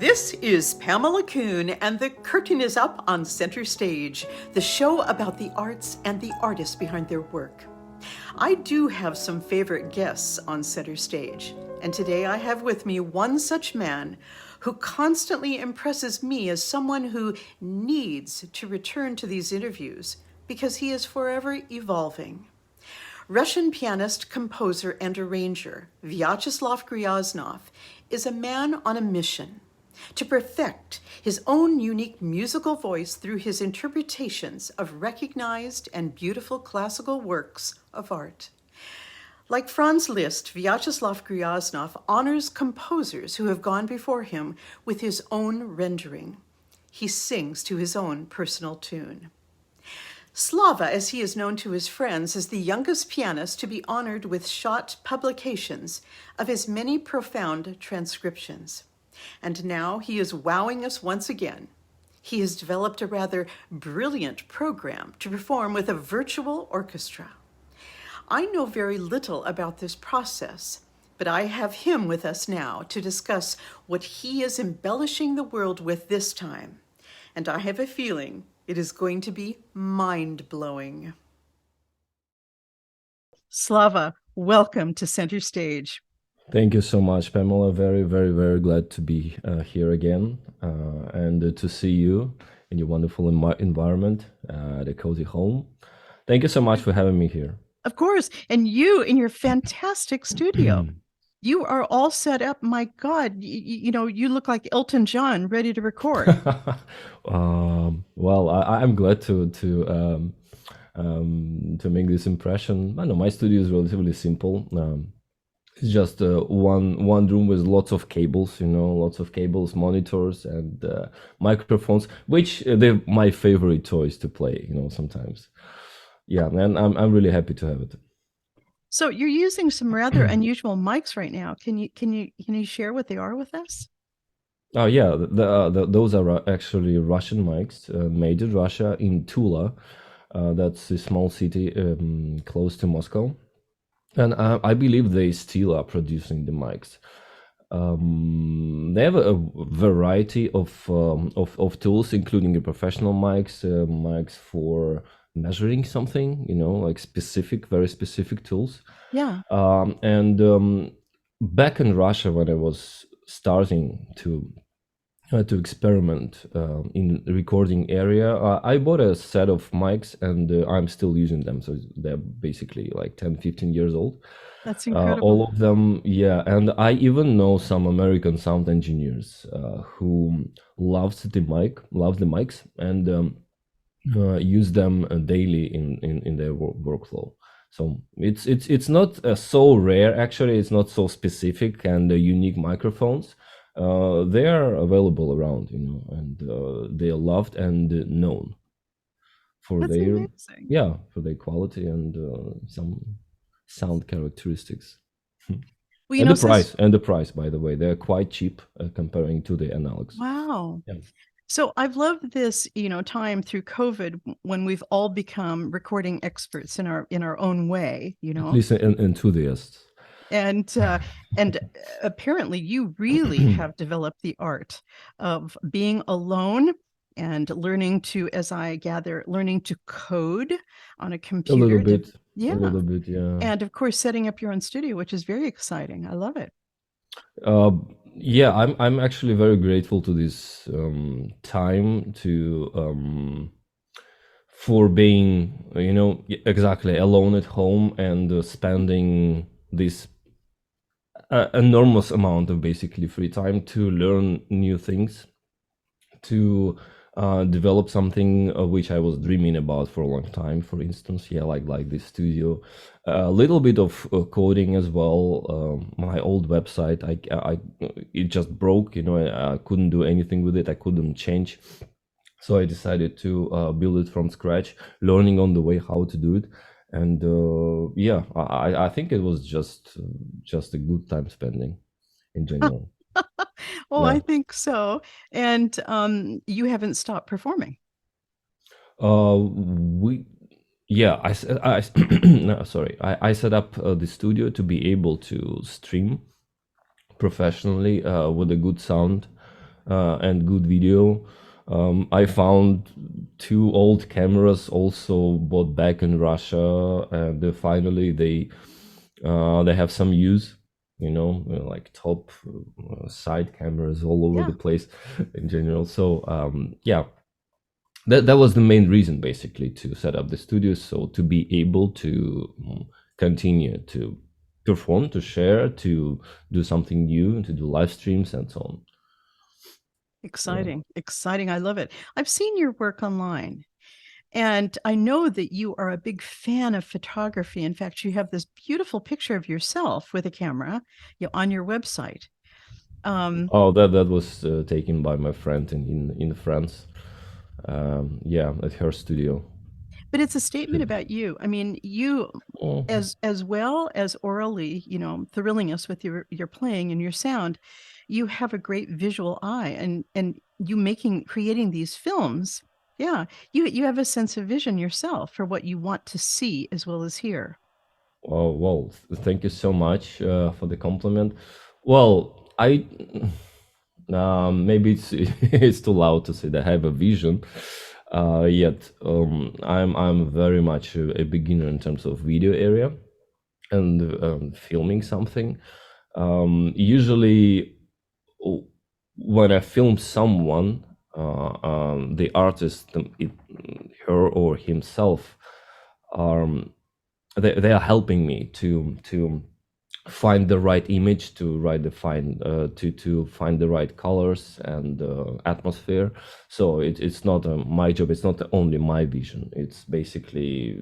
This is Pamela Kuhn, and the curtain is up on Center Stage, the show about the arts and the artists behind their work. I do have some favorite guests on Center Stage, and today I have with me one such man who constantly impresses me as someone who needs to return to these interviews because he is forever evolving. Russian pianist, composer, and arranger Vyacheslav Gryaznov is a man on a mission to perfect his own unique musical voice through his interpretations of recognized and beautiful classical works of art. Like Franz Liszt, Vyacheslav Gryaznov honors composers who have gone before him with his own rendering. He sings to his own personal tune. Slava, as he is known to his friends, is the youngest pianist to be honored with Schott publications of his many profound transcriptions. And now he is wowing us once again. He has developed a rather brilliant program to perform with a virtual orchestra. I know very little about this process, but I have him with us now to discuss what he is embellishing the world with this time. And I have a feeling it is going to be mind-blowing. Slava, welcome to Center Stage. Thank you so much, Pamela. Very, very, very glad to be here again and to see you in your wonderful environment, the cozy home. Thank you so much for having me here. Of course. And you in your fantastic studio. You are all set up. My God, you look like Elton John ready to record. Well, I'm glad to make this impression. I know my studio is relatively simple. It's just one room with lots of cables, monitors, and microphones, which they're my favorite toys to play, sometimes. Yeah, and I'm really happy to have it. So you're using some rather unusual mics right now. Can you share what they are with us? Oh yeah, those are actually Russian mics made in Russia, in Tula. That's a small city close to Moscow. And I believe they still are producing the mics. They have a variety of tools, including the professional mics, mics for measuring something, like very specific tools. Yeah. And back in Russia, when I was starting to experiment in the recording area, I bought a set of mics, and I'm still using them. So they're basically like 10, 15 years old. That's incredible. All of them, yeah. And I even know some American sound engineers who love the mics, and use them daily in their workflow. So it's not so rare. Actually, it's not so specific and unique microphones. They are available around, and they are loved and known for for their quality and some sound characteristics. Well, and the price, by the way, they're quite cheap comparing to the analogs. Wow. Yeah. So I've loved this, time through COVID when we've all become recording experts in our own way, At least enthusiasts. And apparently you really have developed the art of being alone and learning to, as I gather, learning to code on a computer. A little bit. Yeah. A little bit, yeah. And of course, setting up your own studio, which is very exciting. I love it. Yeah, I'm actually very grateful to this time to for being, exactly alone at home and spending this enormous amount of basically free time to learn new things, to develop something which I was dreaming about for a long time. For instance, like this studio, a little bit of coding as well. My old website, it just broke. I couldn't do anything with it. I couldn't change, so I decided to build it from scratch, learning on the way how to do it. And I think it was just a good time spending in general. Well, yeah. I think so. And you haven't stopped performing. I set up the studio to be able to stream professionally with a good sound and good video. I found two old cameras also bought back in Russia, and finally they have some use. Like top side cameras all over Yeah. the place in general. So yeah, that was the main reason basically to set up the studio, so to be able to continue to perform, to share, to do something new, to do live streams and so on. Yeah. Exciting. Exciting. I love it. I've seen your work online. And I know that you are a big fan of photography. In fact, you have this beautiful picture of yourself with a camera, on your website. Oh, that was taken by my friend in France. Yeah, at her studio. But it's a statement about you. I mean, you, Oh, as well as orally, thrilling us with your playing and your sound, you have a great visual eye, and you creating these films. Yeah, you have a sense of vision yourself for what you want to see as well as hear. oh well, thank you so much for the compliment. Well, I maybe it's it's too loud to say that I have a vision. Yet I'm very much a beginner in terms of video area and filming something. Usually, w- when I film someone, the artist, her or himself, um, they are helping me to find the right image, to find the right colors and atmosphere. So it's not my job. It's not only my vision. It's basically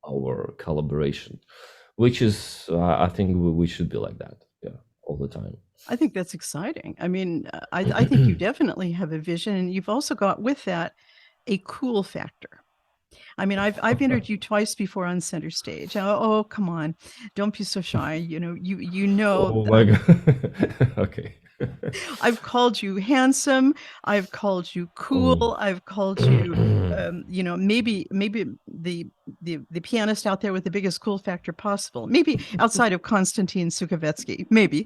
our collaboration, which is I think we should be like that. Yeah, all the time. I think that's exciting. I mean, I think you definitely have a vision, and you've also got with that a cool factor. I mean, I've entered you twice before on center stage. Oh, come on, don't be so shy. Oh my god. Okay. I've called you handsome. I've called you Oh. cool. I've called you, maybe the pianist out there with the biggest cool factor possible. Maybe outside of Konstantin Sukovetsky. Maybe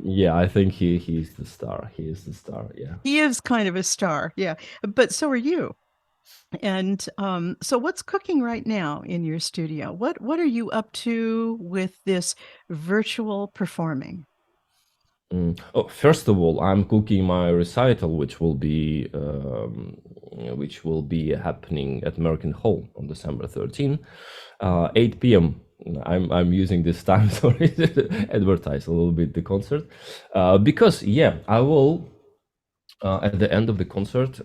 Yeah, I think he's the star. He is the star. Yeah. he is kind of a star. Yeah, but so are you. And so, what's cooking right now in your studio? What are you up to with this virtual performing? Oh, first of all, I'm cooking my recital, which will be happening at Merkin Hall on December 13th, 8 p.m. I'm using this time, sorry, to advertise a little bit the concert, because yeah, I will at the end of the concert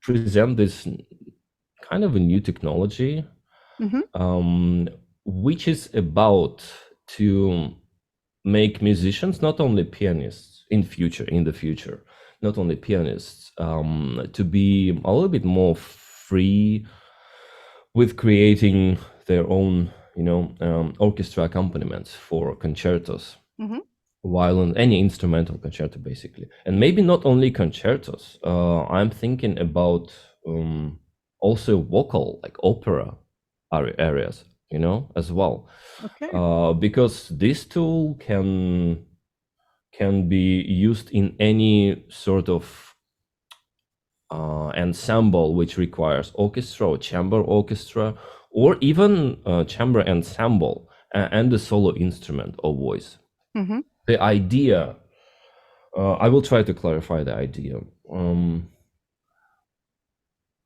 present this kind of a new technology, Hmm. which is about to make musicians, not only pianists in the future, not only pianists, to be a little bit more free with creating their own, orchestra accompaniments for concertos, Hmm. violin, any instrumental concerto, basically, and maybe not only concertos. I'm thinking about also vocal, like opera areas, as well, Okay. because this tool can be used in any sort of ensemble which requires orchestra or chamber orchestra, or even chamber ensemble and a solo instrument or voice. Hmm. The idea, I will try to clarify the idea.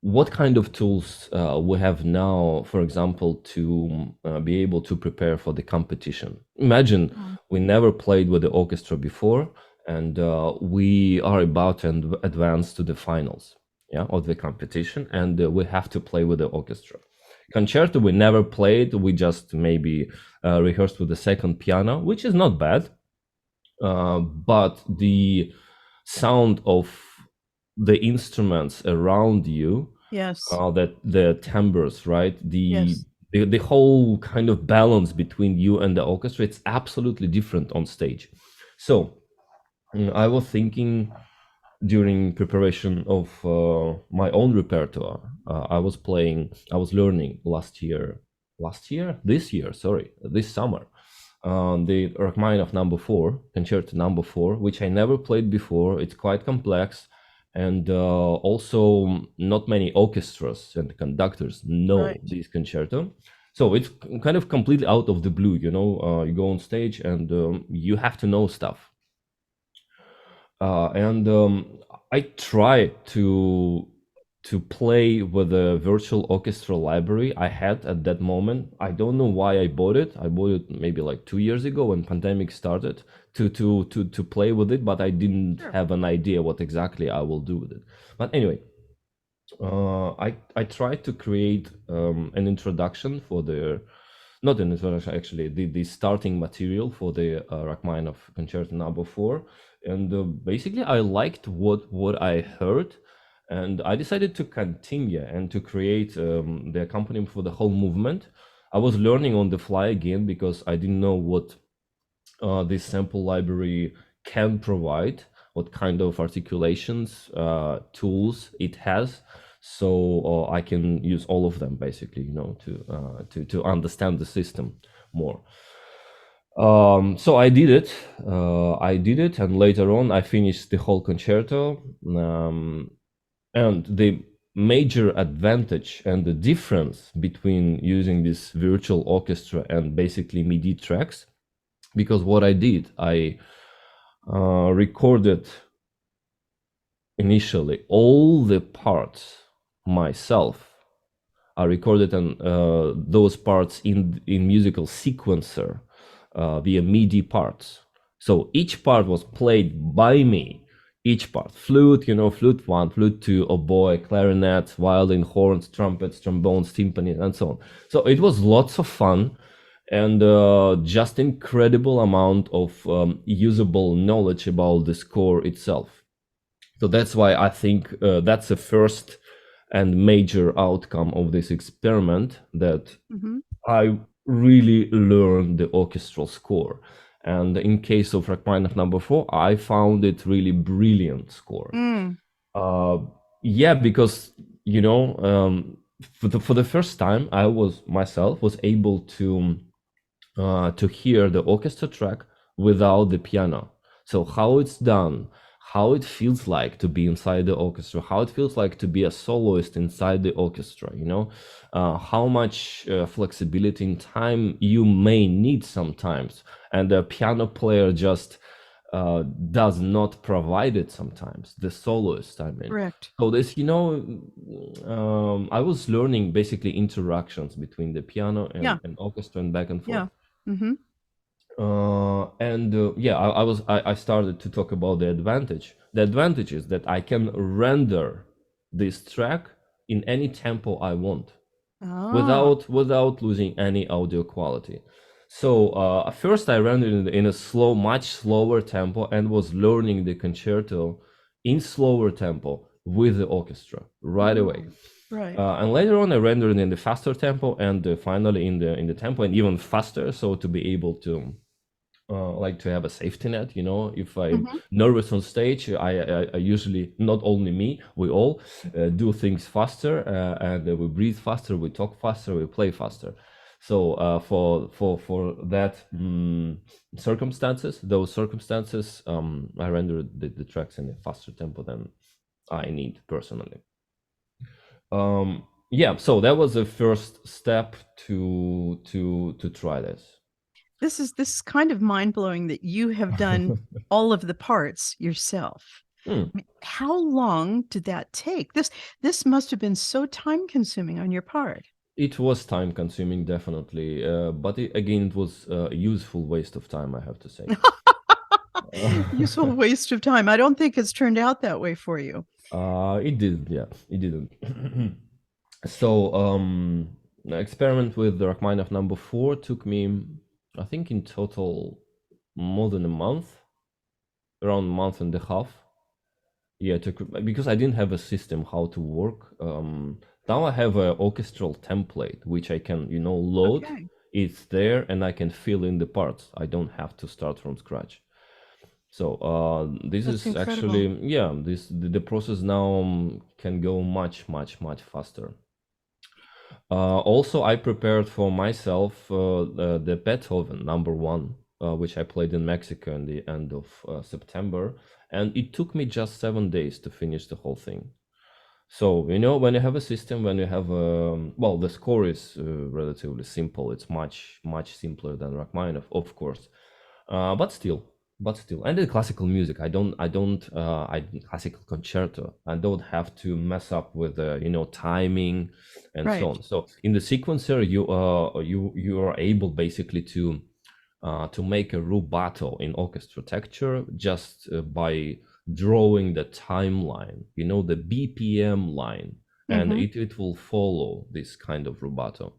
What kind of tools we have now, for example, to be able to prepare for the competition? Imagine we never played with the orchestra before, and we are about to advance to the finals, yeah, of the competition, and we have to play with the orchestra. Concerto we never played. We just maybe rehearsed with the second piano, which is not bad, but the sound of the instruments around you, Yes. that the timbres, right, Yes. the whole kind of balance between you and the orchestra, it's absolutely different on stage. So I was thinking during preparation of my own repertoire, I was learning this year, sorry, this summer, the Rachmaninoff number four, concerto number four, which I never played before. It's quite complex, and also not many orchestras and conductors know Right. this concerto. So it's kind of completely out of the blue, you know. You go on stage and you have to know stuff. And I tried to play with the virtual orchestra library I had at that moment. I don't know why I bought it. I bought it maybe like 2 years ago when pandemic started to play with it, but I didn't Sure. have an idea what exactly I will do with it. But anyway, I tried to create an introduction for the not an introduction actually the starting material for the Rachmaninoff Concerto Number Four, and basically I liked what I heard, and I decided to continue and to create the accompaniment for the whole movement. I was learning on the fly again because I didn't know what this sample library can provide, what kind of articulations tools it has, so I can use all of them basically, you know, to understand the system more. So I did it, and later on I finished the whole concerto. And the major advantage and the difference between using this virtual orchestra and basically MIDI tracks, because what I did, I recorded initially all the parts myself. I recorded those parts in musical sequencer via MIDI parts. So each part was played by me. Each part, flute, you know, flute one, flute two, oboe, clarinet, violin, horns, trumpets, trombones, timpani, and so on. So it was lots of fun and just incredible amount of usable knowledge about the score itself. So that's why I think that's the first and major outcome of this experiment, that Mm-hmm. I really learned the orchestral score. And in case of Rachmaninoff number four, I found it really brilliant score. Mm. Uh, yeah, because you know, for the first time, I was able to hear the orchestra track without the piano. So how it's done, how it feels like to be inside the orchestra, how it feels like to be a soloist inside the orchestra, you know, how much flexibility in time you may need sometimes, and the piano player just does not provide it sometimes. The soloist, I mean. Correct. So this, you know, I was learning basically interactions between the piano Yeah. and orchestra and back and forth. Yeah. Mm-hmm. And yeah, I started to talk about the advantage. The advantage is that I can render this track in any tempo I want Oh. without losing any audio quality. So at first I rendered it in a slow, much slower tempo, and was learning the concerto in slower tempo with the orchestra right away. Oh. Right. And later on, I rendered in the faster tempo, and finally in the tempo and even faster, so to be able to like to have a safety net, you know. If I'm Mm-hmm. nervous on stage, I usually, not only me, we all do things faster, and we breathe faster, we talk faster, we play faster. So for that those circumstances, I rendered the tracks in a faster tempo than I need personally. Yeah, so that was the first step to try this. This is kind of mind blowing that you have done all of the parts yourself. Hmm. I mean, how long did that take? This must have been so time consuming on your part. It was time consuming, definitely, but again, it was a useful waste of time, I have to say. Useful waste of time. I don't think it's turned out that way for you. It didn't, yeah, it didn't. So, the experiment with the Rachmaninoff number four took me, I think, in total more than a month, around a month and a half. Yeah, because I didn't have a system how to work. Now I have an orchestral template which I can, you know, load. Okay. It's there, and I can fill in the parts. I don't have to start from scratch. So this That's is incredible. actually, yeah, the process now can go much faster. Also, I prepared for myself the Beethoven number one, which I played in Mexico in the end of September, and it took me just 7 days to finish the whole thing. So, when you have a system, when you have well, the score is relatively simple. It's much, much simpler than Rachmaninoff, of course. But still, and the classical music, I classical concerto. I don't have to mess up with timing and so Right. on. So in the sequencer, you are able basically to make a rubato in orchestra texture just by drawing the timeline, the BPM line, and Mm-hmm. it will follow this kind of rubato.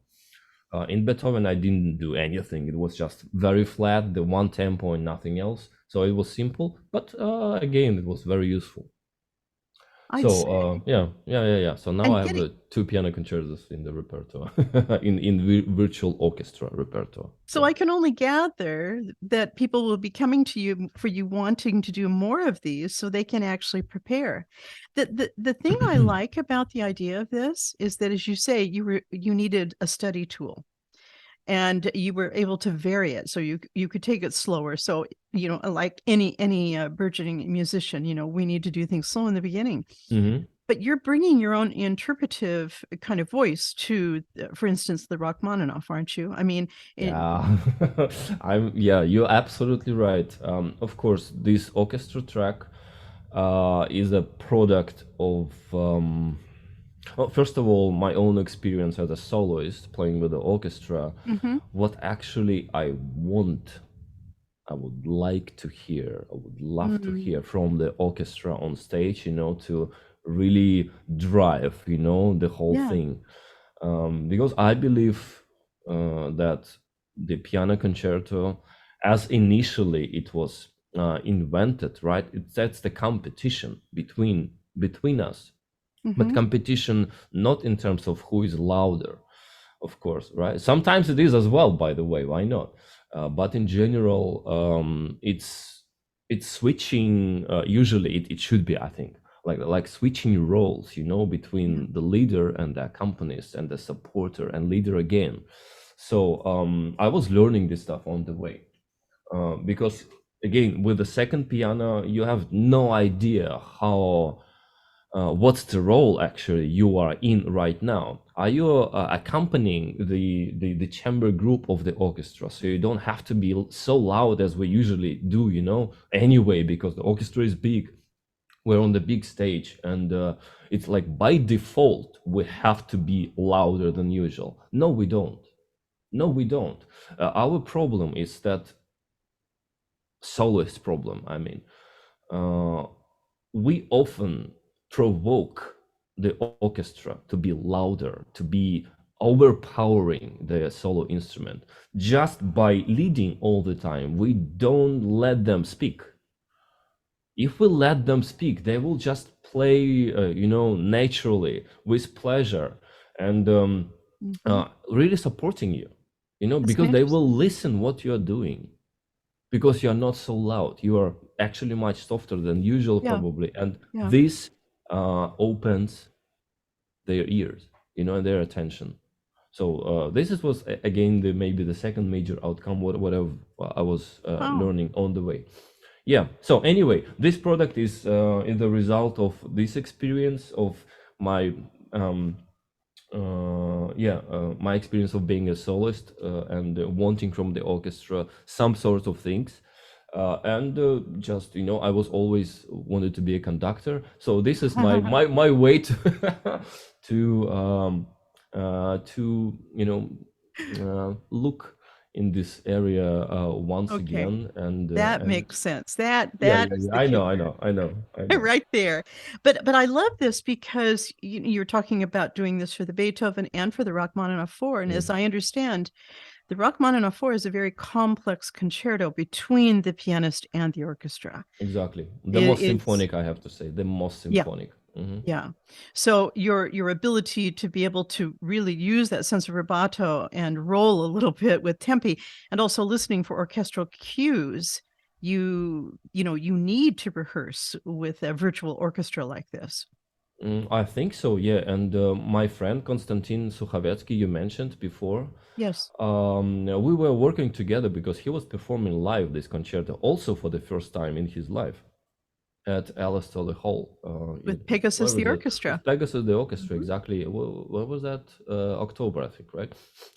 In Beethoven, I didn't do anything. It was just very flat, the one tempo and nothing else. So it was simple, but again, it was very useful. I'd So say. yeah. So now And I have getting two piano concertos in the repertoire, in virtual orchestra repertoire. so Yeah. I can only gather that people will be coming to you for you wanting to do more of these so they can actually prepare. The thing I like about the idea of this is that, as you say, you needed a study tool and you were able to vary it so you could take it slower. So like any burgeoning musician, we need to do things slow in the beginning, Hmm. but you're bringing your own interpretive kind of voice to, for instance, the Rachmaninoff, aren't you? I mean, Yeah, yeah, you're absolutely right. Of course, this orchestra track is a product of, well, first of all, my own experience as a soloist playing with the orchestra. mhm, What actually I would like to hear, I would love to mm, hear from the orchestra on stage, to really drive, the whole yeah, thing. Because I believe that the piano concerto, as initially it was invented, right? It sets the competition between us, but mhm, competition not in terms of who is louder, of course, right? Sometimes it is as well, by the way, why not? But in general, it's switching. Usually, it should be, I think, like switching roles, yeah, between the leader and the accompanist and the supporter and leader again. So I was learning this stuff on the way, because again, with the second piano, you have no idea how what's the role actually you are in right now. Are you accompanying the chamber group of the orchestra, so you don't have to be so loud as we usually do, anyway, because the orchestra is big, we're on the big stage, and it's like by default we have to be louder than usual. No, we don't. No, we don't. Our problem is that soloist problem, I mean, uh, we often provoke the orchestra to be louder, to be overpowering the solo instrument just by leading all the time. We don't let them speak. If we let them speak, they will just play, naturally with pleasure, and mhm. really supporting you, That's an because they will interesting thing. listen what you're doing, because you're not so loud. You are actually much softer than usual, Yeah, probably, and yeah. this opens their ears, and their attention. So was again maybe the second major outcome, I was Oh, learning on the way. Yeah. So anyway, this product is the result of this experience of my my experience of being a soloist, and wanting from the orchestra some sort of things, and just I was always wanted to be a conductor, so this is my way to to look in this area once okay. again, That and makes sense. That yeah, that yeah, is yeah, the future. I know. Right there. But I love this because you're talking about doing this for the Beethoven and for the Rachmaninoff 4. And as Mm, I understand, the Rachmaninoff 4 is a very complex concerto between the pianist and the orchestra. exactly, the most It's symphonic, I have to say, the most yeah, symphonic. Hmm. yeah. So your ability to be able to really use that sense of rubato and roll a little bit with tempi, and also listening for orchestral cues, you need to rehearse with a virtual orchestra like this. I think so, yeah. And my friend Konstantin Sukhavetsky, you mentioned before, Yes. we were working together because he was performing live this concerto also for the first time in his life at Alistair Hall. With Where Pegasus was the that? orchestra. With Pegasus the Orchestra, Mhm. exactly. Where was that? October, I think, right?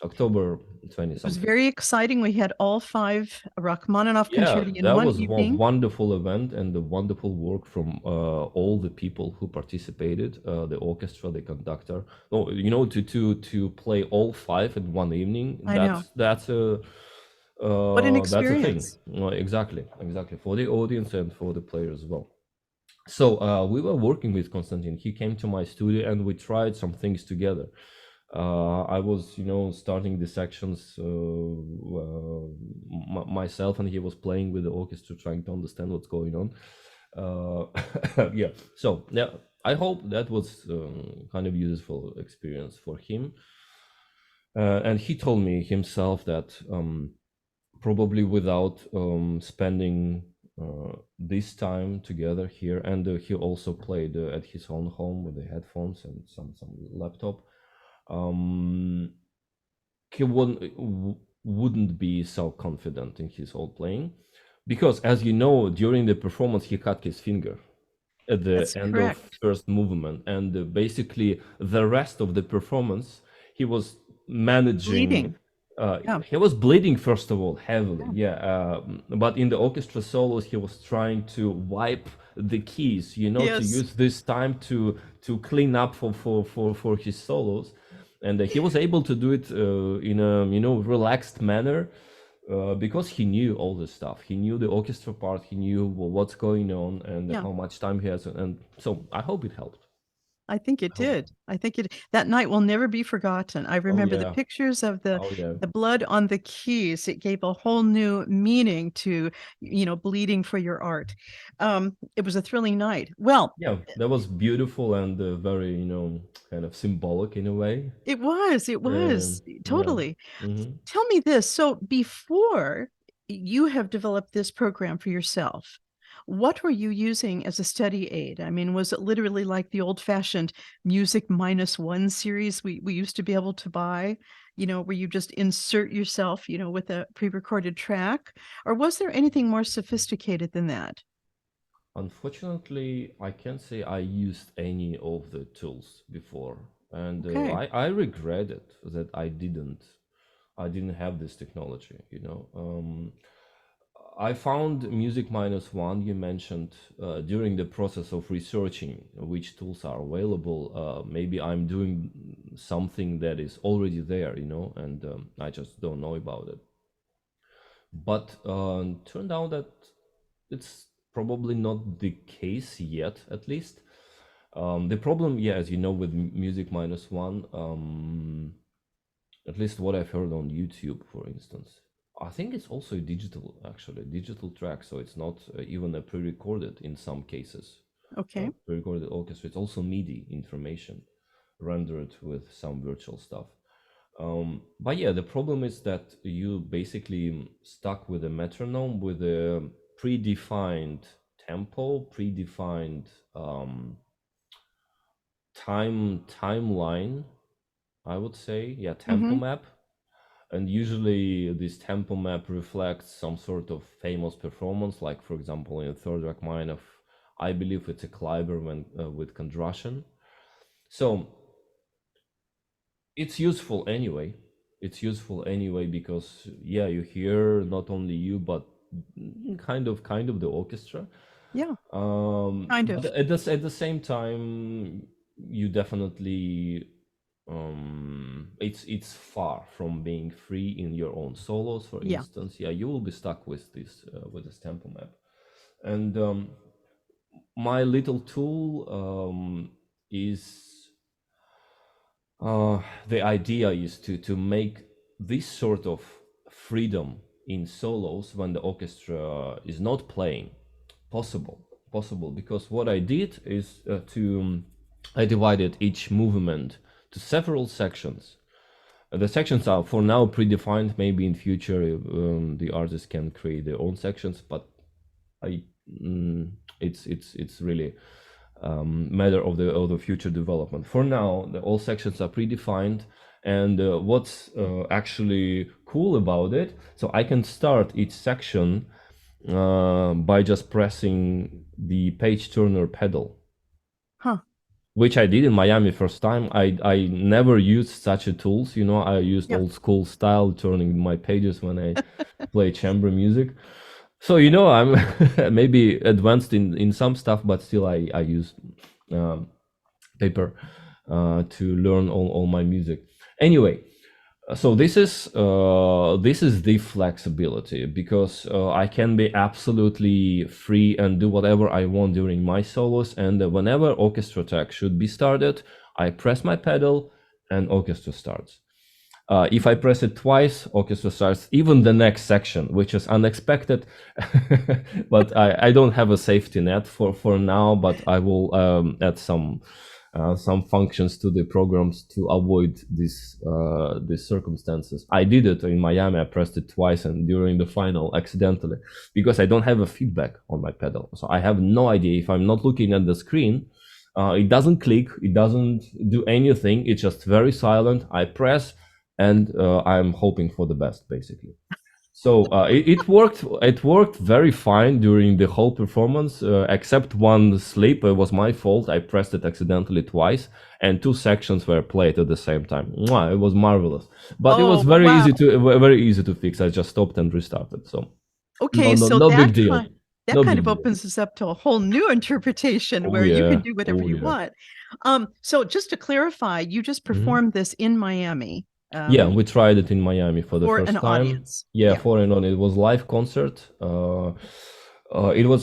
October 20 It was something. very exciting. We had all five Rachmaninoff Yeah, concerti in that one was a evening. wonderful event and a wonderful work from all the people who participated, the orchestra, the conductor. Oh, to play all five in one evening. I know. That's What an that's a thing. experience. Exactly for the audience and for the players as well. So we were working with Konstantin. He came to my studio and we tried some things together. I was, starting the sections myself, and he was playing with the orchestra, trying to understand what's going on. Yeah. So yeah, I hope that was kind of useful experience for him. And he told me himself that probably without spending this time together here, and he also played at his own home with the headphones and some laptop. Um, he wouldn't be so confident in his whole playing because, as you know, during the performance he cut his finger at the That's end of correct. first movement, and basically the rest of the performance he was managing. Bleeding. Yeah. He was bleeding first of all heavily, Yeah. yeah. But in the orchestra solos he was trying to wipe the keys, to Yes. use this time to clean up for his solos, and he was able to do it in a relaxed manner, because he knew all this stuff. He knew the orchestra part. He knew what's going on and Yeah. how much time he has. And so I hope it helped. I think it I hope. did. I think it that night will never be forgotten. I Oh remember the yeah. pictures of the Oh yeah. the blood on the keys. It gave a whole new meaning to, bleeding for your art. It was a thrilling night. Well, Yeah, that was beautiful and very, kind of symbolic in a way. it Yeah. was Yeah. totally. Hmm. Tell me this. So before you have developed this program for yourself, what were you using as a study aid? I mean, was it literally like the old-fashioned music minus one series we used to be able to buy, where you just insert yourself, with a pre-recorded track? Or was there anything more sophisticated than that? Unfortunately, I can't say I used any of the tools before, and Okay. I regret it that I didn't have this technology. I found Music Minus One, you mentioned, during the process of researching which tools are available. Maybe I'm doing something that is already there, and I just don't know about it. But turned out that it's probably not the case yet, at least. The problem, yeah, as you know, with Music Minus One, at least what I've heard on YouTube, for instance. I think it's also digital, actually, digital track, so it's not even a pre-recorded in some cases. Okay. Pre-recorded orchestra. It's also MIDI information rendered with some virtual stuff. But yeah, the problem is that you basically stuck with a metronome with a predefined tempo, predefined timeline. I would say, yeah, tempo Mm-hmm. map. And usually this tempo map reflects some sort of famous performance, like for example in third Rachmaninoff, I believe it's a Kleiber with Kondrashin. So it's useful anyway. It's useful anyway because yeah, you hear not only you but kind of the orchestra. Yeah, kind But of. at the same time, you definitely it's far from being free in your own solos, for Yeah. instance. Yeah, you will be stuck with this tempo map. And my little tool is the idea is to make this sort of freedom in solos when the orchestra is not playing possible, because what I did is I divided each movement to several sections. The sections are for now predefined. Maybe in future the artist can create their own sections, but I it's really matter of the future development. For now, all sections are predefined, and what's actually cool about it, so I can start each section by just pressing the page turner pedal, Huh. which I did in Miami first time. I never used such a tools. I used Yeah. old school style, turning my pages when I play chamber music. So I'm maybe advanced in some stuff, but still I use um, paper to learn all my music. Anyway, so this is the flexibility, because I can be absolutely free and do whatever I want during my solos, and whenever orchestra track should be started, I press my pedal and orchestra starts. If I press it twice, orchestra starts even the next section, which is unexpected. But I don't have a safety net for now, but I will add some functions to the programs to avoid these circumstances. I did it in Miami. I pressed it twice, and during the final, accidentally, because I don't have a feedback on my pedal, so I have no idea if I'm not looking at the screen. It doesn't click. It doesn't do anything. It's just very silent. I press, and I'm hoping for the best, basically. So it worked. It worked very fine during the whole performance, except one slip. It was my fault. I pressed it accidentally twice, and two sections were played at the same time. Mwah, it was marvelous, but it was Oh, wow. very easy to fix. I just stopped and restarted. So Okay, so no big deal. that No kind big of deal. opens us up to a whole new interpretation Oh where you can yeah. do whatever Oh you yeah. want. So just to clarify, you just Mhm. performed this in Miami, Yeah, we tried it in Miami for the for an first time. audience. Yeah, Yeah. for and on. It was live concert. It was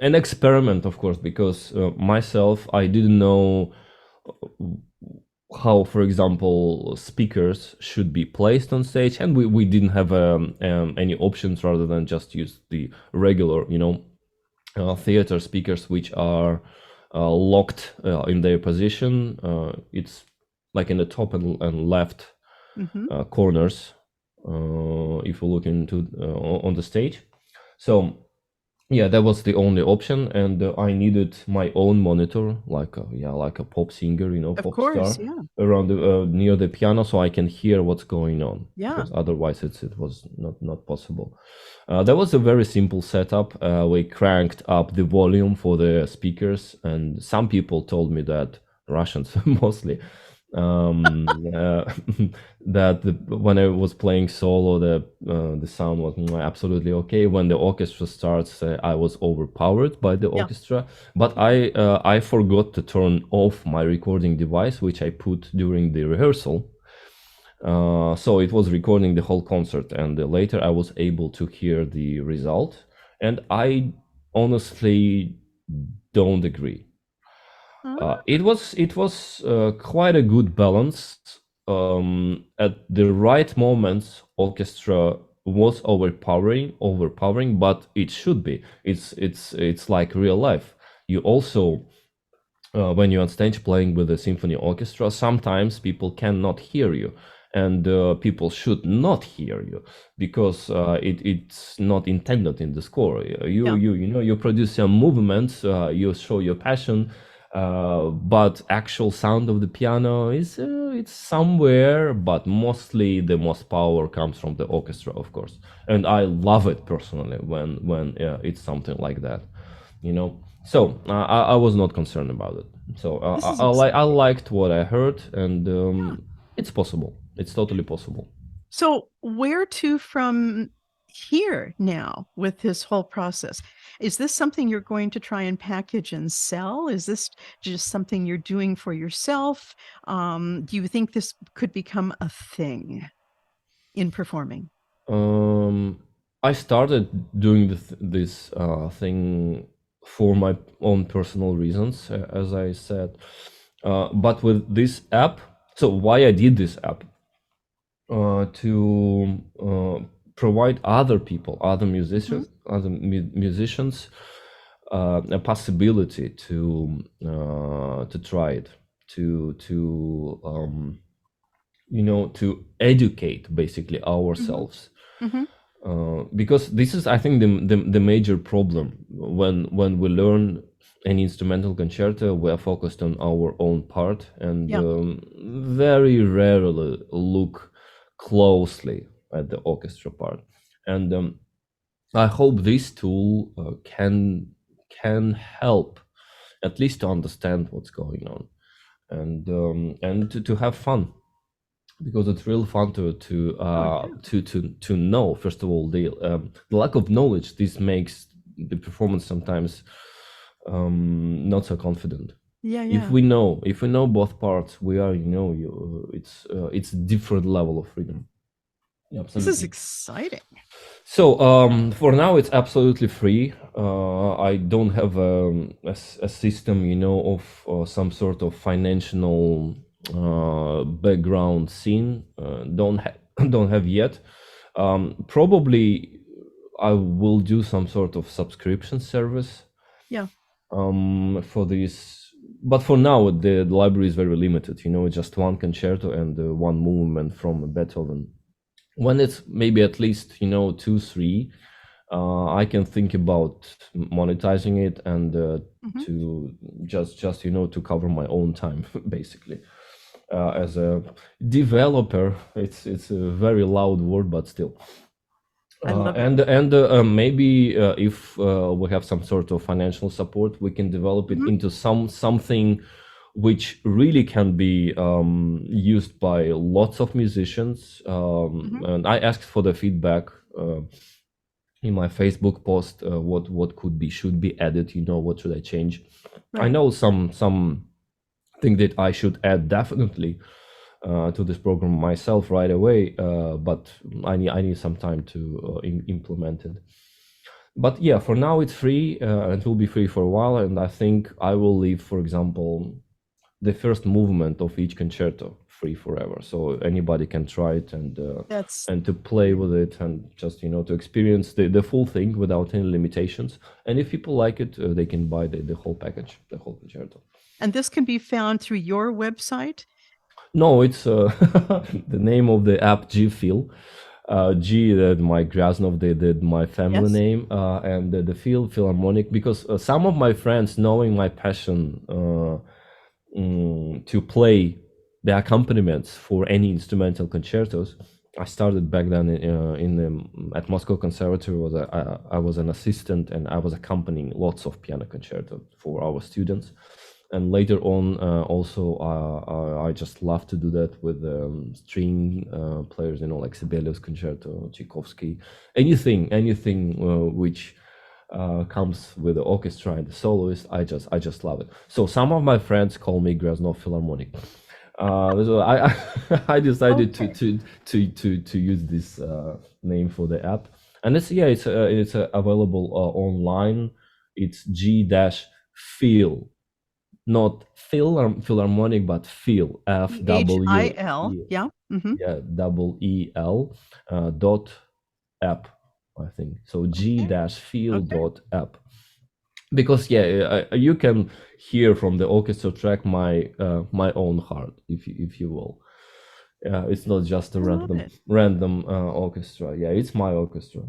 an experiment, of course, because myself, I didn't know how, for example, speakers should be placed on stage, and we didn't have any options rather than just use the regular, theater speakers, which are locked in their position. It's like in the top and left Hmm. corners, if you look into on the stage. So yeah, that was the only option, and I needed my own monitor, like a pop singer, Of pop course. star, Yeah. around near the piano, so I can hear what's going on. Yeah. Because otherwise, it was not possible. That was a very simple setup. We cranked up the volume for the speakers, and some people told me that, Russians mostly, um, uh, that when I was playing solo, the sound was absolutely okay. When the orchestra starts, I was overpowered by the Yeah. orchestra, but I forgot to turn off my recording device, which I put during the rehearsal. So it was recording the whole concert, and later I was able to hear the result, and I honestly don't agree. It was quite a good balance. At the right moments, orchestra was overpowering, but it should be. It's like real life. You also, when you're on stage playing with a symphony orchestra, sometimes people cannot hear you, and people should not hear you, because it's not intended in the score. Yeah. You produce some movements, you show your passion, but actual sound of the piano is it's somewhere, but mostly the most power comes from the orchestra, of course, and I love it personally when it's something like that, so I was not concerned about it. So This is I exciting. liked what I heard, and Yeah. it's possible. It's totally possible. So, where to from here now with this whole process? Is this something you're going to try and package and sell? Is this just something you're doing for yourself? Do you think this could become a thing in performing? Um, I started doing this thing for my own personal reasons, as I said. But with this app, so why I did this app? To provide other people, Mhm. other musicians, a possibility to try it, to educate basically Mhm. ourselves. Mhm. Because this is, I think, the major problem when we learn an instrumental concerto. We are focused on our own part and Yeah. very rarely look closely at the orchestra part. And I hope this tool can help at least to understand what's going on and to have fun, because it's real fun Oh, yeah. to know. First of all, the lack of knowledge, this makes the performance sometimes not so confident. Yeah. If Yeah. we know both parts, we are, it's a different level of freedom. Yeah, This is absolutely. exciting. So for now, it's absolutely free. I don't have a system, of some sort of financial background scene. Don't have yet. Probably I will do some sort of subscription service Yeah. for this. But for now, the library is very limited. Just one concerto and one movement from Beethoven. When it's maybe at least 2 3, I can think about monetizing it and Mhm. to just to cover my own time basically. As a developer, it's a very loud word, but still. I love it. And maybe if we have some sort of financial support, we can develop it Mhm. into something which really can be used by lots of musicians. Mhm. And I asked for the feedback in my Facebook post, what should be added, what should I change. I Right. know some thing that I should add definitely to this program myself right away, but I need some time to implement it. But yeah, for now it's free, and it will be free for a while. And I think I will leave, for example, the first movement of each concerto free forever, so anybody can try it That's and to play with it and just to experience the full thing without any limitations. And if people like it, they can buy the whole package, the whole concerto. and this can be found through your website? No, it's the name of the app, G Feel. G, that my Krasnov, did my family Yes. name, and the Feel Philharmonic, because some of my friends, knowing my passion to play the accompaniments for any instrumental concertos, I started back then at Moscow Conservatory. I was an assistant and I was accompanying lots of piano concertos for our students. And later on, also, I just love to do that with string players, like Sibelius concerto, Tchaikovsky, anything which comes with the orchestra and the soloist. I just love it. So some of my friends call me Graznov Philharmonic. So I decided Okay. to use this name for the app, and it's available online. It's G-Feel, not Philharmonic, but Feel, PHIL. FWE, Yeah. Mhm. yeah, double EL dot app, I think. So Okay. G-Feel Okay. dot app. Because you can hear from the orchestra track my own heart, if you will. It's not just a I love random it. orchestra. Yeah, it's my orchestra. I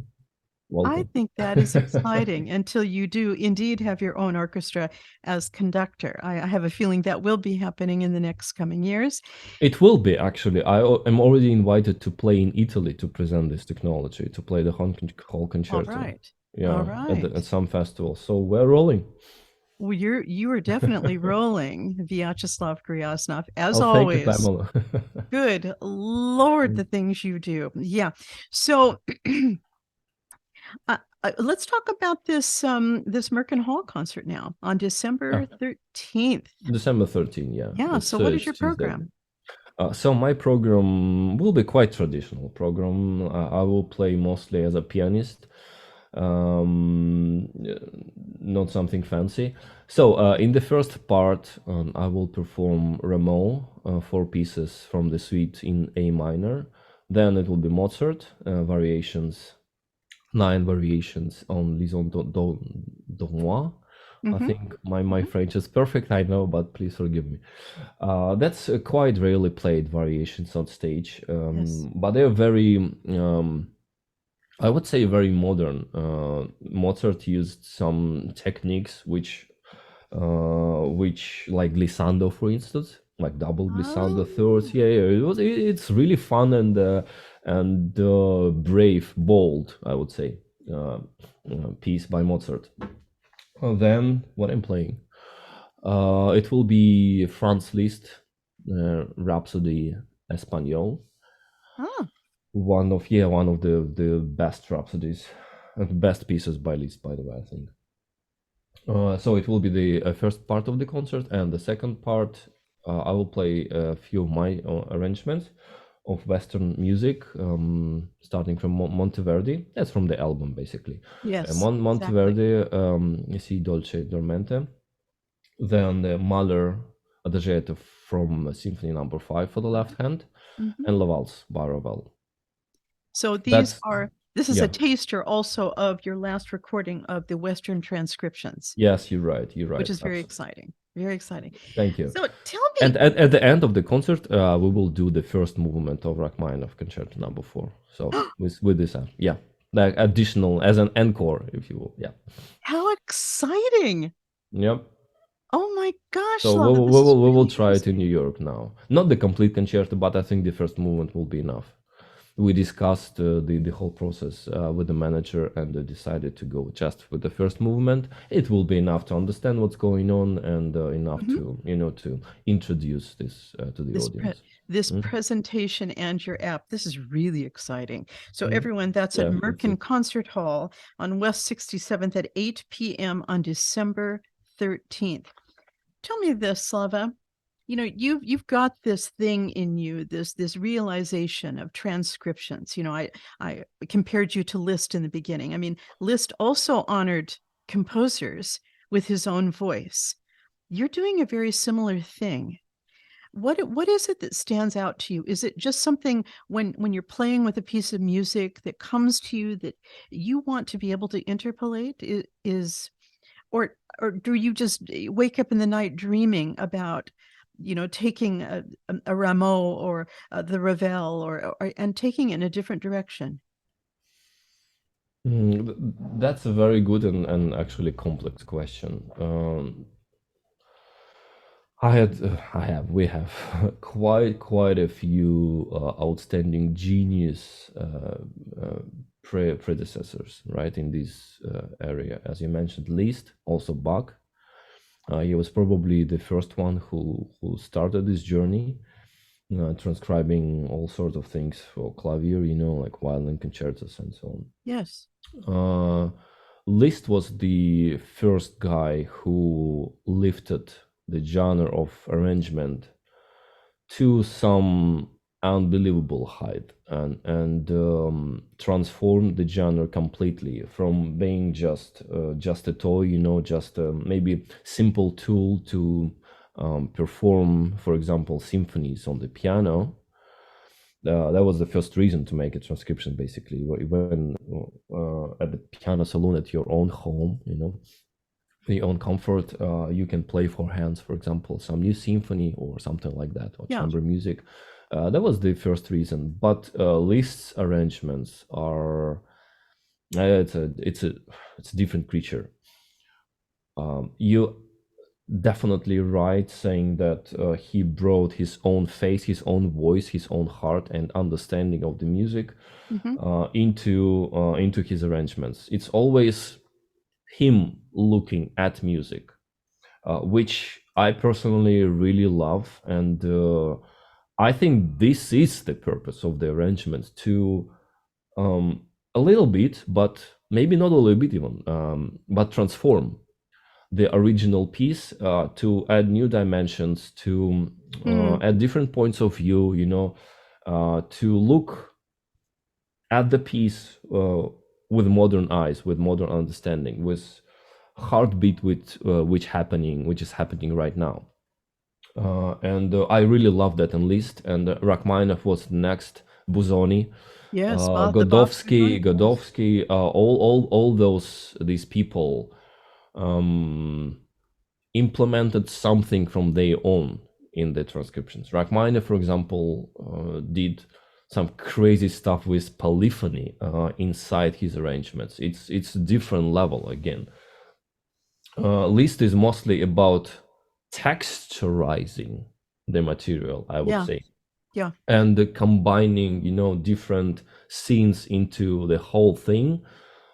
Welcome. think that is exciting until you do indeed have your own orchestra as conductor. I have a feeling that will be happening in the next coming years. It will be, actually. I'm already invited to play in Italy to present this technology, to play the whole All concerto. right. All Yeah, right. at some festival. So we're rolling. Well, you are definitely rolling, Vyacheslav Gryazov, as Oh, thank you, always. Pamela. Good Lord, the things you do. Yeah. So let's talk about this Merkin Hall concert now on Ah, December 13th. December 13, yeah. Yeah. So what is It's your Tuesday. program? So my program will be quite traditional program. I will play mostly as a pianist, not something fancy. So in the first part, I will perform Rameau, 4 pieces from the suite in A minor. Then it will be Mozart variations, 9 variations on Lison de Moi. I Mm-hmm. think my Mm-hmm. French is perfect, I know, but please forgive me. That's quite rarely played variations on stage, Yes. but they're very I would say very modern. Mozart used some techniques which like glissando, for instance, like double glissando thirds. Oh, It's really fun and brave, bold, I would say, piece by Mozart. Then what I'm playing, it will be Franz Liszt, Rhapsody Espagnole. oh, One of the best rhapsodies, best pieces by Liszt, by the way, I think. So it will be the first part of the concert, and the second part, I will play a few of my arrangements of Western music, starting from Monteverdi. That's from the album, basically. yes, exactly. Monteverdi, Si Dolce Dormente. Then the Mahler Adagietto from Symphony Number 5 for the left hand, Mhm. and La Valse by Ravel. So That's this is a yeah. taster also of your last recording of the Western transcriptions, Yes, you're right. You're which right. is very Absolutely. exciting. Very exciting. Thank you. So tell And me, at the end of the concert, we will do the first movement of Rachmaninoff Concerto Number 4. So with this, yeah, like additional as an encore, if you will. Yeah. how exciting! Yep. Oh my gosh, So Slava, this is we will really try it in interesting. New York now. Not the complete concerto, but I think the first movement will be enough. We discussed the whole process with the manager and decided to go just with the first movement. It will be enough to understand what's going on and enough Mhm. to introduce this to the This audience. this Mm, presentation and your app, this is really exciting. So mm. everyone, that's at Yeah, it's Merkin Concert Hall on West 67th at 8 p.m. on December 13th. Tell me this, Slava. You know, you've got this thing in you, this realization of transcriptions. You know, I compared you to Liszt in the beginning. I mean, Liszt also honored composers with his own voice. You're doing a very similar thing. What is it that stands out to you? Is it just something when you're playing with a piece of music that comes to you that you want to be able to interpolate? Is or do you just wake up in the night dreaming about, you know, taking a Rameau or the Ravel or and taking it in a different direction? That's a very good and actually complex question. We have quite a few outstanding genius predecessors, right, in this area. As you mentioned, Liszt, also Bach. He was probably the first one who started this journey, transcribing all sorts of things for clavier, like violin concertos and so Yes. on. Liszt was the first guy who lifted the genre of arrangement to some unbelievable height and transformed the genre completely from being just a toy, just maybe simple tool to perform, for example, symphonies on the piano. That was the first reason to make a transcription, basically, when at the piano saloon at your own home, your own comfort, you can play for hands, for example, some new symphony or something like that, or Yeah. chamber music. That was the first reason. But Liszt's arrangements are it's a different creature. You definitely right saying that he brought his own face, his own voice, his own heart and understanding of the music Hmm. into his arrangements. It's always him looking at music, which I personally really love, and I think this is the purpose of the arrangement to a little bit, but maybe not a little bit even, but transform the original piece to add new dimensions, to Mm. add different points of view, to look at the piece with modern eyes, with modern understanding, with heartbeat, with which is happening right now. And I really love that in Liszt. And Rachmaninoff was next, Busoni, Yes, the Bach Godowski, Symphony. Yes. all these people um, implemented something from their own in the transcriptions. Rachmaninoff, for example, did some crazy stuff with polyphony inside his arrangements. It's a different level again. Liszt is mostly about texturizing the material, I would Yeah. say, Yeah. and combining, different scenes into the whole thing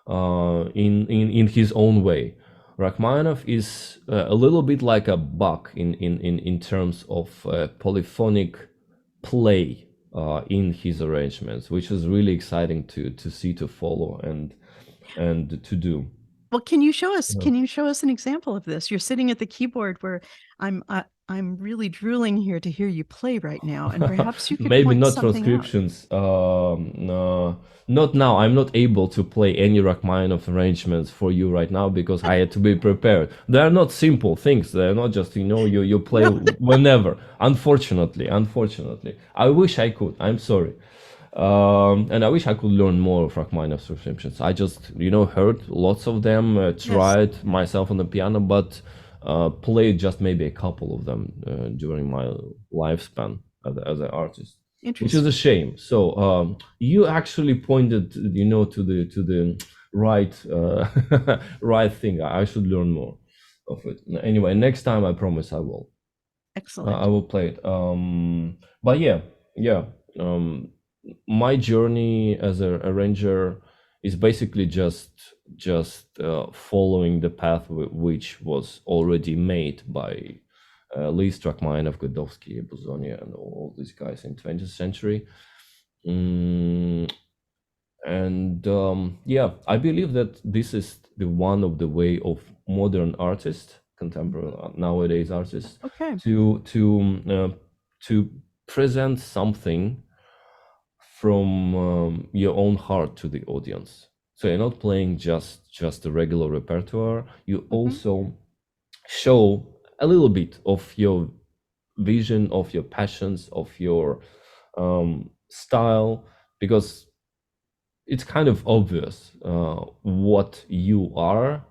in his own way. Rachmaninoff is a little bit like a Bach in terms of polyphonic play in his arrangements, which is really exciting to see, to follow, and to do. Well, can you show us an example of this? You're sitting at the keyboard where I'm really drooling here to hear you play right now, and perhaps you could Maybe point not something out. transcriptions. Not now. I'm not able to play any Rachmaninoff arrangements for you right now because I had to be prepared. They are not simple things. They're not just you play whenever. Unfortunately, I wish I could. I'm sorry. And I wish I could learn more of Rachmaninoff's transcriptions. I just heard lots of them, tried myself on the piano, but played just maybe a couple of them during my lifespan as an artist, which is a shame. So you actually pointed, to the right right thing. I should learn more of it. Anyway, next time I promise I will. Excellent. I will play it. But yeah. My journey as an arranger is basically just following the path which was already made by Liszt, Rachmaninoff, Godowsky, Busoni, and all these guys in 20th century. And I believe that this is the one of the way of modern artists, contemporary nowadays artists, to present something from your own heart to the audience. So you're not playing just a regular repertoire. You also show a little bit of your vision, of your passions, of your style, because it's kind of obvious what you are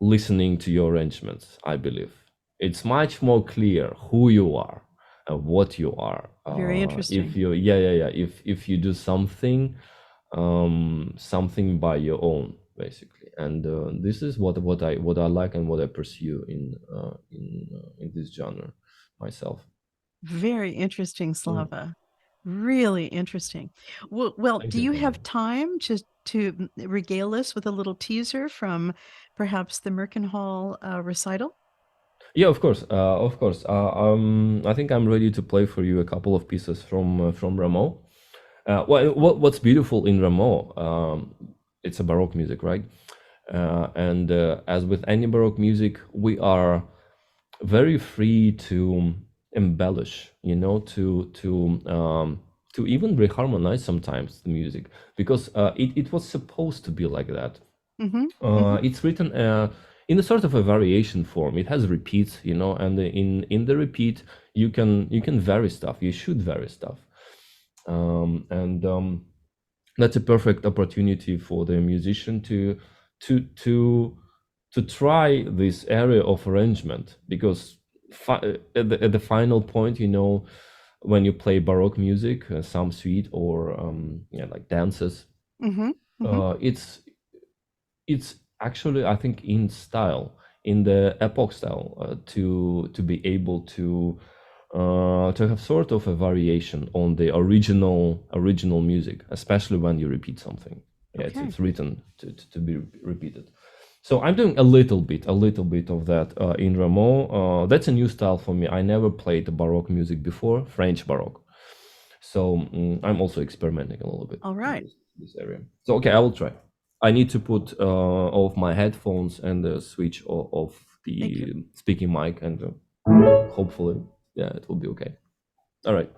listening to your arrangements. I believe it's much more clear who you are and what you are. Very interesting. If you if you do something by your own, basically, and this is what I like and what I pursue in this genre myself. Very interesting, Slava. Really interesting. Well, do you have time to regale us with a little teaser from perhaps the Merkin Hall recital? Yeah, of course, I think I'm ready to play for you a couple of pieces from Rameau. What's beautiful in Rameau, it's a Baroque music, right? And as with any Baroque music, we are very free to embellish, to even reharmonize sometimes the music, because it was supposed to be like that. It's written in a sort of a variation form. It has repeats, and in the repeat you can vary stuff. You should vary stuff, and that's a perfect opportunity for the musician to try this area of arrangement, because at the final point, when you play Baroque music, some suite or like dances, it's actually, I think, in style, in the epoch style, to be able to have sort of a variation on the original music, especially when you repeat something. Yeah, it's written to be repeated. So I'm doing a little bit of that in Rameau. That's a new style for me. I never played Baroque music before, French Baroque. So I'm also experimenting a little bit. All right. In this area. So okay, I will try. I need to put off my headphones and the switch off the speaking mic, and hopefully, it will be okay. All right.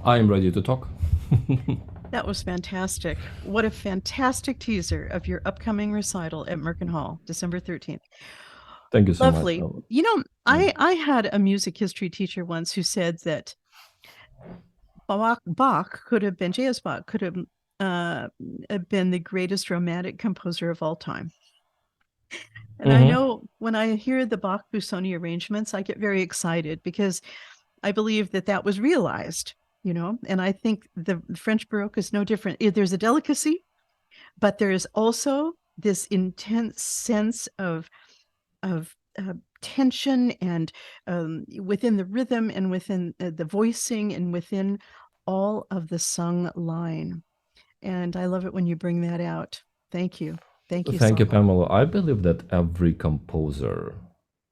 I am ready to talk. That was fantastic. What a fantastic teaser of your upcoming recital at Merkin Hall, December 13th. Thank you so much. Lovely. You know, I had a music history teacher once who said that Bach could have been, J.S. Bach could have been the greatest romantic composer of all time. And I know when I hear the Bach Busoni arrangements, I get very excited because I believe that that was realized, you know, and I think the French Baroque is no different. There's a delicacy, but there is also this intense sense of tension and within the rhythm and within the voicing and within all of the sung line. And I love it when you bring that out. Thank you. Thank you, Thank you, Slava. Pamela. I believe that every composer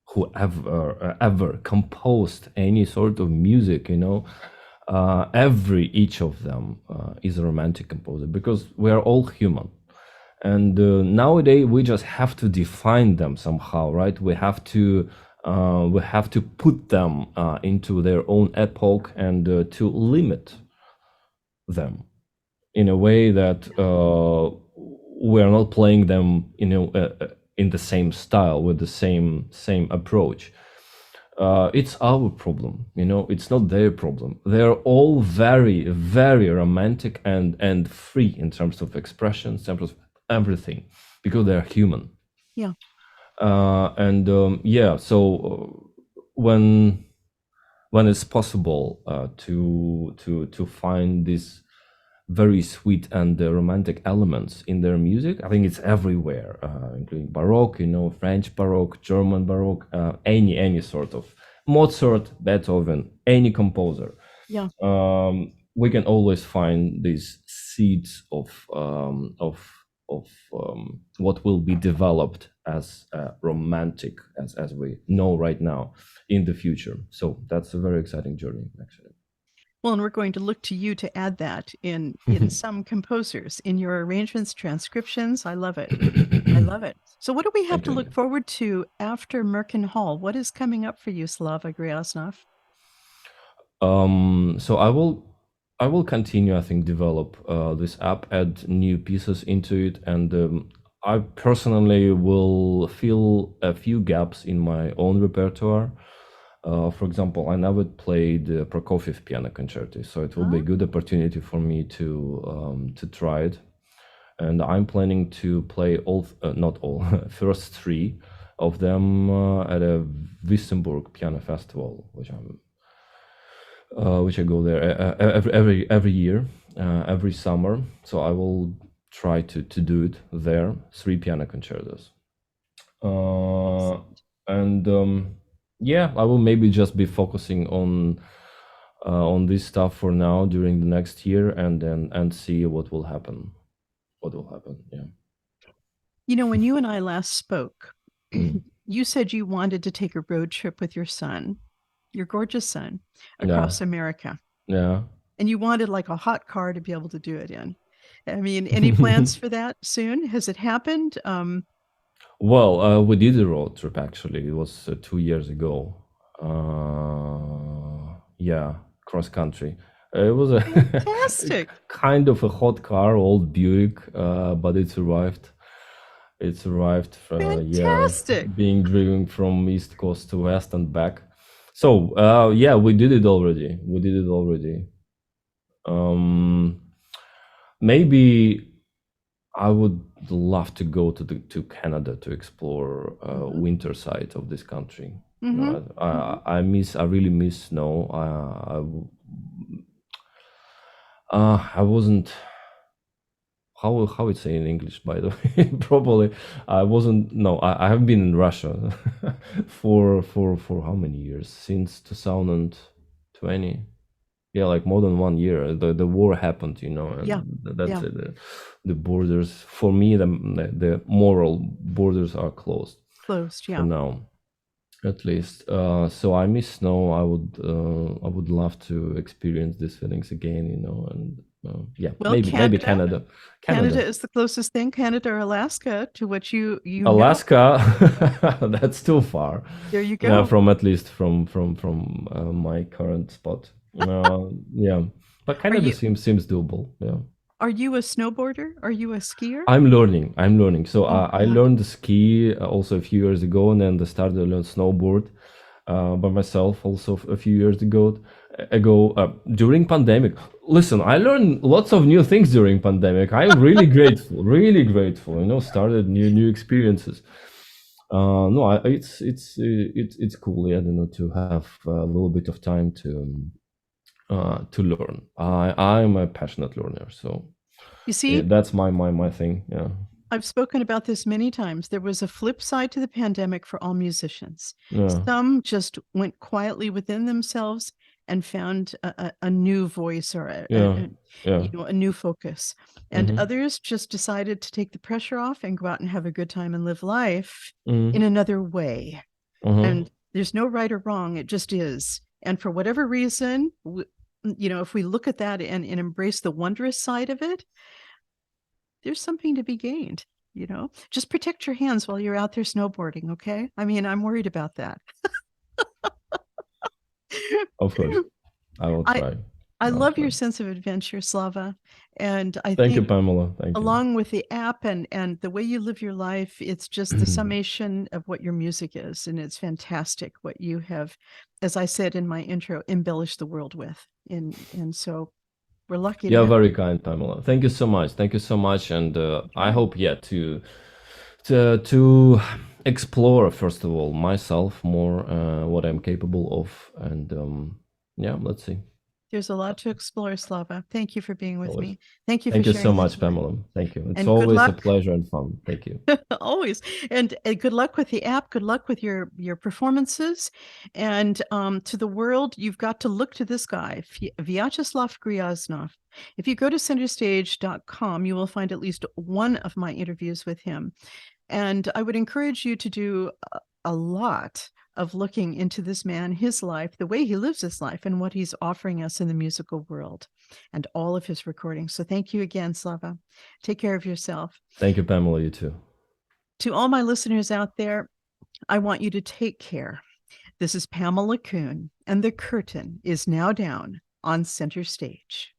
who ever composed any sort of music, you know, each of them is a romantic composer, because we are all human. And nowadays we just have to define them somehow, right? We have to put them into their own epoch and to limit them in a way that we are not playing them, you know, in the same style with the same approach. It's our problem, you know. It's not their problem. They're all very, very romantic and free in terms of expression, in terms of everything, because they're human. Yeah. So when it's possible to find these very sweet and romantic elements in their music, I think it's everywhere, including Baroque, you know, French Baroque, German Baroque, any sort of Mozart, Beethoven, any composer. Yeah. We can always find these seeds of what will be developed as romantic as we know right now in the future. So that's a very exciting journey, actually. Well, and we're going to look to you to add that in some composers, in your arrangements, transcriptions. I love it. I love it. So what do we have to look forward to after Merkin Hall? What is coming up for you, Slava Gryasnov? So I will continue, I think, develop this app, add new pieces into it, and I personally will fill a few gaps in my own repertoire. For example, I never played Prokofiev piano concerti, so it will be a good opportunity for me to try it. And I'm planning to play not all, first three of them at a Wissembourg piano festival, which I go there every year, every summer. So I will try to do it there, 3 piano concertos. I will maybe just be focusing on this stuff for now during the next year, and see what will happen. Yeah. You know, when you and I last spoke, you said you wanted to take a road trip with your son, your gorgeous son, across America. Yeah. And you wanted like a hot car to be able to do it in. I mean, any plans for that soon? Has it happened? Well, we did a road trip, actually. It was 2 years ago. Cross country. It was a fantastic, kind of a hot car, old Buick, but it's arrived. It's arrived fantastic. Being driven from east coast to west and back. So we did it already. Maybe I would love to go to Canada to explore winter side of this country. I really miss snow. I wasn't, how it's say in English, by the way. Probably I wasn't. No, I have been in Russia for how many years? Since 2020. Yeah, like more than 1 year. The war happened, you know, and that's it. The borders for me, the moral borders are closed. Closed, yeah. For now, at least. So I miss snow. I would love to experience these feelings again, you know, and well, maybe Canada. Canada is the closest thing. Canada or Alaska, to which you Alaska, that's too far. There you go. From at least from my current spot. Yeah. but Are Canada you seems doable. Yeah. are you a snowboarder? Are you a skier? I'm learning. I'm learning. So Oh, I good. learned to ski also a few years ago, and then I started to learn snowboard by myself also a few years ago during pandemic. Listen, I learned lots of new things during pandemic. I'm really grateful, really grateful. You know, started new experiences. No, it's cool. Yeah, you know, to have a little bit of time to learn. I'm a passionate learner, so You see, that's my thing. Yeah. I've spoken about this many times. There was a flip side to the pandemic for all musicians. Yeah. Some just went quietly within themselves and found a new voice or Yeah. Yeah. a new focus. And Mm-hmm. others just decided to take the pressure off and go out and have a good time and live life in Mm-hmm. another way. Uh-huh. And there's no right or wrong. It just is. And for whatever reason, if we look at that and embrace the wondrous side of it, there's something to be gained. Just protect your hands while you're out there snowboarding. Okay. I mean, I'm worried about that. Of course, I will I, try. I I'll love try. your sense of adventure, Slava. And I Thank you, think Pamela. Thank you. along with the app and the way you live your life, it's just the summation of what your music is. And it's fantastic what you have, as I said in my intro, embellished the world with. And so we're lucky to You're have. very kind, Pamela. Thank you so much. Thank you so much, and I hope to explore first of all myself more, what I'm capable of, and yeah, let's see. There's a lot to explore, Slava. Thank you for being with Always. me. Thank you for Thank you so sharing the much, story. Pamela. Thank you. It's And good always a luck. pleasure and fun. Thank you. Always. And good luck with the app. Good luck with your performances. And to the world, you've got to look to this guy, Vyacheslav Gryaznov. If you go to centerstage.com, you will find at least one of my interviews with him. And I would encourage you to do a lot of looking into this man, his life, the way he lives his life, and what he's offering us in the musical world, and all of his recordings. So thank you again, Slava. Take care of yourself. Thank you, Pamela. You too. To all my listeners out there, I want you to take care. This is Pamela Kuhn, and the curtain is now down on Center Stage.